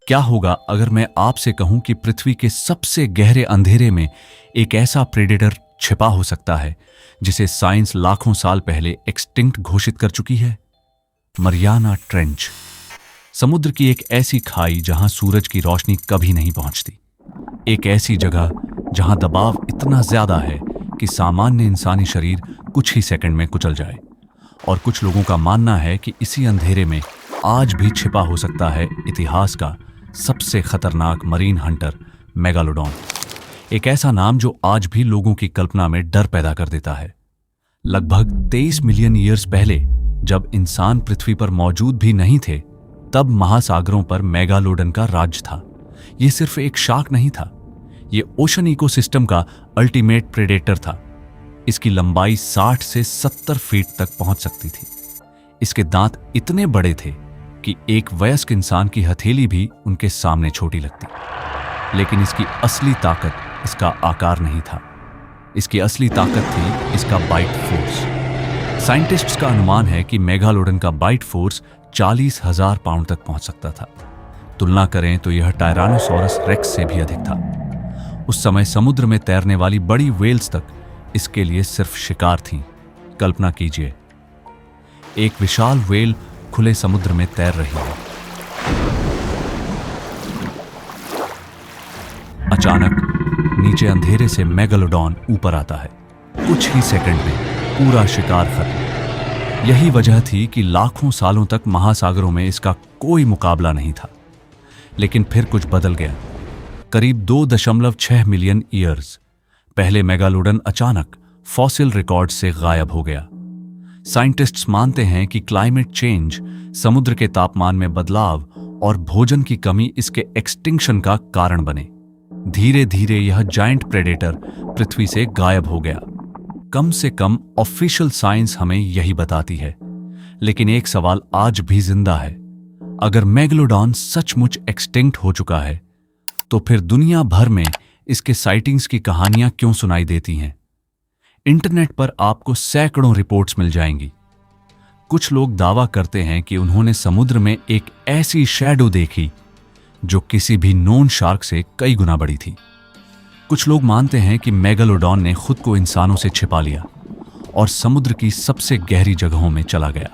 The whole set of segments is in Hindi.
क्या होगा अगर मैं आपसे कहूं कि पृथ्वी के सबसे गहरे अंधेरे में एक ऐसा प्रेडेटर छिपा हो सकता है जिसे साइंस लाखों साल पहले एक्सटिंक्ट घोषित कर चुकी है? मरियाना ट्रेंच, समुद्र की एक ऐसी खाई जहां सूरज की रोशनी कभी नहीं पहुंचती। एक ऐसी जगह जहां दबाव इतना ज्यादा है कि सामान्य इंसानी शरीर कुछ ही सेकंड में कुचल जाए। और कुछ लोगों का मानना है कि इसी अंधेरे में आज भी छिपा हो सकता है इतिहास का सबसे खतरनाक मरीन हंटर, मेगालोडॉन। एक ऐसा नाम जो आज भी लोगों की कल्पना में डर पैदा कर देता है। लगभग 23 मिलियन ईयर्स पहले, जब इंसान पृथ्वी पर मौजूद भी नहीं थे, तब महासागरों पर मेगालोडन का राज था। यह सिर्फ एक शार्क नहीं था, यह ओशन इकोसिस्टम का अल्टीमेट प्रेडेटर था। इसकी लंबाई 60 से 70 फीट तक पहुंच सकती थी। इसके दांत इतने बड़े थे कि एक वयस्क इंसान की हथेली भी उनके सामने छोटी लगती। लेकिन इसकी असली ताकत इसका आकार नहीं था। इसकी असली ताकत थी इसका बाइट फोर्स। साइंटिस्ट्स का अनुमान है कि मेगालोडन का बाइट फोर्स 40,000 पाउंड तक पहुंच सकता था। तुलना करें तो यह टायरानोसोरस रेक्स से भी अधिक था। उस समय समुद्र में तैरने वाली बड़ी व्हेल्स तक इसके लिए सिर्फ शिकार थीं। कल्पना कीजिए, एक विशाल व्हेल खुले समुद्र में तैर रही है। अचानक नीचे अंधेरे से मेगालोडॉन ऊपर आता है। कुछ ही सेकंड में पूरा शिकार खत्म। यही वजह थी कि लाखों सालों तक महासागरों में इसका कोई मुकाबला नहीं था। लेकिन फिर कुछ बदल गया। करीब 2.6 मिलियन ईयर्स पहले मेगालोडन अचानक फॉसिल रिकॉर्ड से गायब हो गया। साइंटिस्ट्स मानते हैं कि क्लाइमेट चेंज, समुद्र के तापमान में बदलाव और भोजन की कमी इसके एक्सटिंक्शन का कारण बने। धीरे धीरे यह जायंट प्रेडेटर पृथ्वी से गायब हो गया। कम से कम ऑफिशियल साइंस हमें यही बताती है। लेकिन एक सवाल आज भी जिंदा है। अगर मेगालोडॉन सचमुच एक्सटिंक्ट हो चुका है, तो फिर दुनिया भर में इसके साइटिंग्स की कहानियां क्यों सुनाई देती हैं? इंटरनेट पर आपको सैकड़ों रिपोर्ट्स मिल जाएंगी। कुछ लोग दावा करते हैं कि उन्होंने समुद्र में एक ऐसी शैडो देखी जो किसी भी नोन शार्क से कई गुना बड़ी थी। कुछ लोग मानते हैं कि मेगालोडॉन ने खुद को इंसानों से छिपा लिया और समुद्र की सबसे गहरी जगहों में चला गया।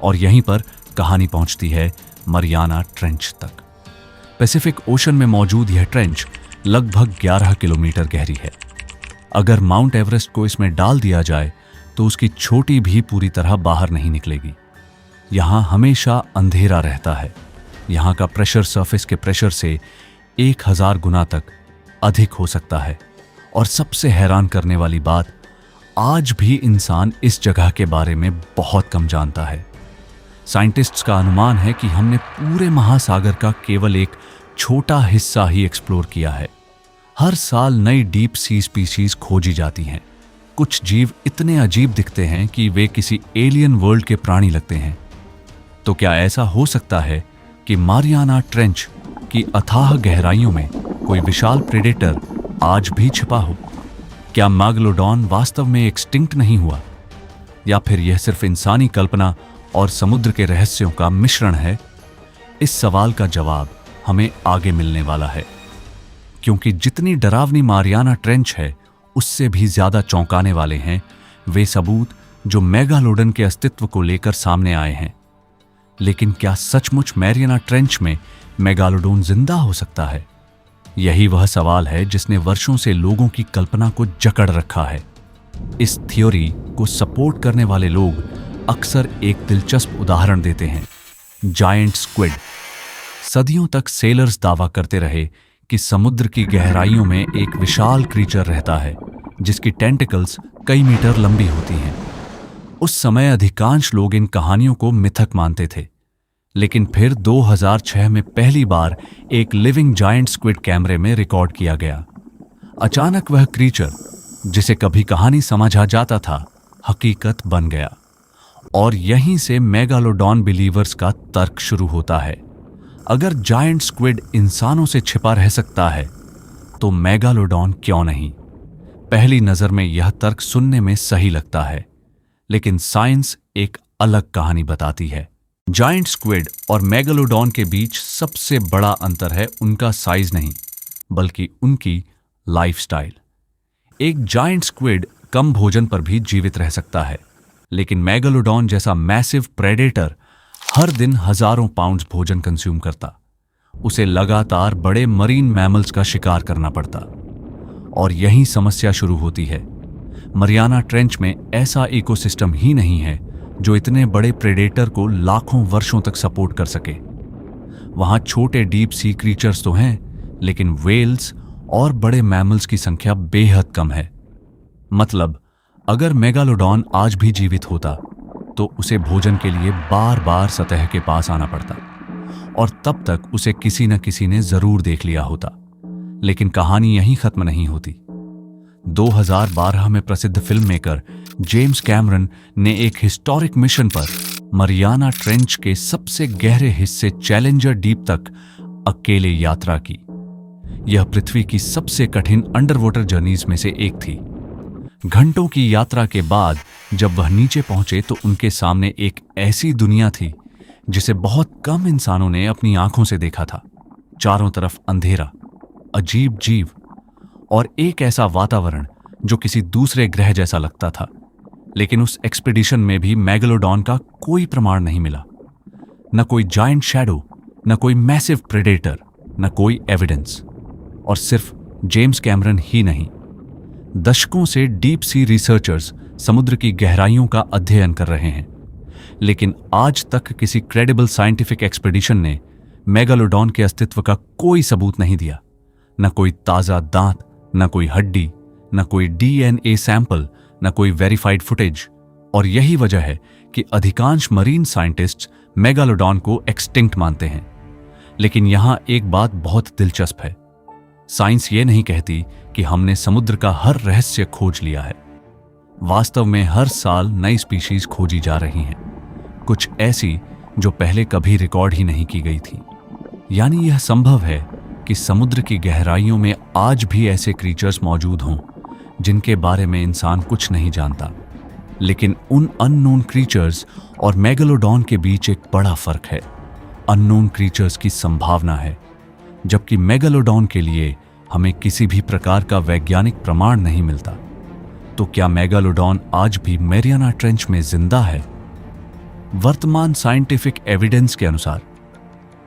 और यहीं पर कहानी पहुंचती है मरियाना ट्रेंच तक। पैसिफिक ओशन में मौजूद यह ट्रेंच लगभग 11 किलोमीटर गहरी है। अगर माउंट एवरेस्ट को इसमें डाल दिया जाए तो उसकी छोटी भी पूरी तरह बाहर नहीं निकलेगी। यहां हमेशा अंधेरा रहता है। यहां का प्रेशर सरफेस के प्रेशर से 1000 गुना तक अधिक हो सकता है। और सबसे हैरान करने वाली बात, आज भी इंसान इस जगह के बारे में बहुत कम जानता है। साइंटिस्ट्स का अनुमान है कि हमने पूरे महासागर का केवल एक छोटा हिस्सा ही एक्सप्लोर किया है। हर साल नई डीप सी स्पीशीज खोजी जाती हैं। कुछ जीव इतने अजीब दिखते हैं कि वे किसी एलियन वर्ल्ड के प्राणी लगते हैं। तो क्या ऐसा हो सकता है कि मारियाना ट्रेंच की अथाह गहराइयों में कोई विशाल प्रेडेटर आज भी छिपा हो? क्या मेगालोडॉन वास्तव में एक्सटिंक्ट नहीं हुआ, या फिर यह सिर्फ इंसानी कल्पना और समुद्र के रहस्यों का मिश्रण है? इस सवाल का जवाब हमें आगे मिलने वाला है, क्योंकि जितनी डरावनी मारियाना ट्रेंच है, उससे भी ज्यादा चौंकाने वाले हैं वे सबूत जो मेगालोडन के अस्तित्व को लेकर सामने आए हैं। लेकिन क्या सचमुच मारियाना ट्रेंच में मेगालोडॉन जिंदा हो सकता है? यही वह सवाल है जिसने वर्षों से लोगों की कल्पना को जकड़ रखा है। इस थ्योरी को सपोर्ट करने वाले लोग अक्सर एक दिलचस्प उदाहरण देते हैं, जायंट स्क्विड। सदियों तक सेलर्स दावा करते रहे कि समुद्र की गहराइयों में एक विशाल क्रीचर रहता है जिसकी टेंटिकल्स कई मीटर लंबी होती हैं। उस समय अधिकांश लोग इन कहानियों को मिथक मानते थे। लेकिन फिर 2006 में पहली बार एक लिविंग जायंट स्क्विड कैमरे में रिकॉर्ड किया गया। अचानक वह क्रीचर, जिसे कभी कहानी समझा जाता था, हकीकत बन गया। और यहीं से मेगालोडॉन बिलीवर्स का तर्क शुरू होता है। अगर जायंट स्क्विड इंसानों से छिपा रह सकता है, तो मेगालोडॉन क्यों नहीं? पहली नजर में यह तर्क सुनने में सही लगता है, लेकिन साइंस एक अलग कहानी बताती है। जायंट स्क्विड और मेगालोडॉन के बीच सबसे बड़ा अंतर है उनका साइज नहीं, बल्कि उनकी लाइफस्टाइल। एक जायंट स्क्विड कम भोजन पर भी जीवित रह सकता है, लेकिन मेगालोडॉन जैसा मैसिव प्रेडेटर हर दिन हजारों पाउंड्स भोजन कंज्यूम करता। उसे लगातार बड़े मरीन मैमल्स का शिकार करना पड़ता। और यही समस्या शुरू होती है। मरियाना ट्रेंच में ऐसा इकोसिस्टम ही नहीं है जो इतने बड़े प्रेडेटर को लाखों वर्षों तक सपोर्ट कर सके। वहां छोटे डीप सी क्रीचर्स तो हैं, लेकिन व्हेल्स और बड़े मैमल्स की संख्या बेहद कम है। मतलब अगर मेगालोडॉन आज भी जीवित होता तो उसे भोजन के लिए बार बार सतह के पास आना पड़ता, और तब तक उसे किसी न किसी ने जरूर देख लिया होता। लेकिन कहानी यहीं खत्म नहीं होती। 2012 में प्रसिद्ध फिल्म मेकर जेम्स कैमरन ने एक हिस्टोरिक मिशन पर मरियाना ट्रेंच के सबसे गहरे हिस्से चैलेंजर डीप तक अकेले यात्रा की। यह पृथ्वी की सबसे कठिन अंडरवाटर जर्नीज में से एक थी। घंटों की यात्रा के बाद जब वह नीचे पहुंचे तो उनके सामने एक ऐसी दुनिया थी जिसे बहुत कम इंसानों ने अपनी आंखों से देखा था। चारों तरफ अंधेरा, अजीब जीव और एक ऐसा वातावरण जो किसी दूसरे ग्रह जैसा लगता था। लेकिन उस एक्सपीडिशन में भी मेगालोडॉन का कोई प्रमाण नहीं मिला। न कोई जायंट शैडो, न कोई मैसिव प्रेडेटर, न कोई एविडेंस। और सिर्फ जेम्स कैमरन ही नहीं, दशकों से डीप सी रिसर्चर्स समुद्र की गहराइयों का अध्ययन कर रहे हैं, लेकिन आज तक किसी क्रेडिबल साइंटिफिक एक्सपीडिशन ने मेगालोडॉन के अस्तित्व का कोई सबूत नहीं दिया। न कोई ताजा दांत, न कोई हड्डी, न कोई डीएनए सैंपल, न कोई वेरीफाइड फुटेज। और यही वजह है कि अधिकांश मरीन साइंटिस्ट्स मेगालोडॉन को एक्सटिंक्ट मानते हैं। लेकिन यहां एक बात बहुत दिलचस्प है। साइंस ये नहीं कहती कि हमने समुद्र का हर रहस्य खोज लिया है। वास्तव में हर साल नई स्पीशीज खोजी जा रही हैं, कुछ ऐसी जो पहले कभी रिकॉर्ड ही नहीं की गई थी। यानी यह संभव है कि समुद्र की गहराइयों में आज भी ऐसे क्रीचर्स मौजूद हों जिनके बारे में इंसान कुछ नहीं जानता। लेकिन उन अननोन क्रीचर्स और मेगालोडॉन के बीच एक बड़ा फर्क है। अननोन क्रीचर्स की संभावना है, जबकि मेगालोडॉन के लिए हमें किसी भी प्रकार का वैज्ञानिक प्रमाण नहीं मिलता। तो क्या मेगालोडॉन आज भी मरियाना ट्रेंच में जिंदा है? वर्तमान साइंटिफिक एविडेंस के अनुसार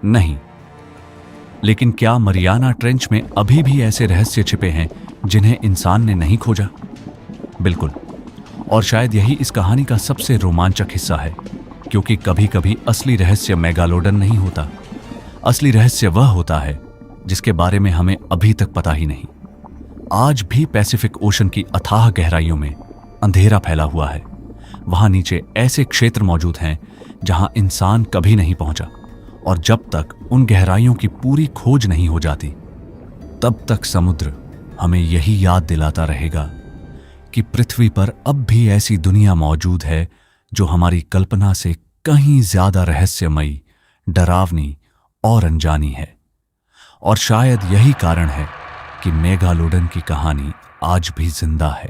नहीं। लेकिन क्या मरियाना ट्रेंच में अभी भी ऐसे रहस्य छिपे हैं जिन्हें इंसान ने नहीं खोजा? बिल्कुल। और शायद यही इस कहानी का सबसे रोमांचक हिस्सा है, क्योंकि कभी कभी असली रहस्य मेगालोडन नहीं होता। असली रहस्य वह होता है जिसके बारे में हमें अभी तक पता ही नहीं। आज भी पैसिफिक ओशन की अथाह गहराइयों में अंधेरा फैला हुआ है। वहां नीचे ऐसे क्षेत्र मौजूद हैं जहां इंसान कभी नहीं पहुंचा, और जब तक उन गहराइयों की पूरी खोज नहीं हो जाती, तब तक समुद्र हमें यही याद दिलाता रहेगा कि पृथ्वी पर अब भी ऐसी दुनिया मौजूद है जो हमारी कल्पना से कहीं ज्यादा रहस्यमयी, डरावनी और अनजानी है। और शायद यही कारण है कि मेगालोडन की कहानी आज भी जिंदा है।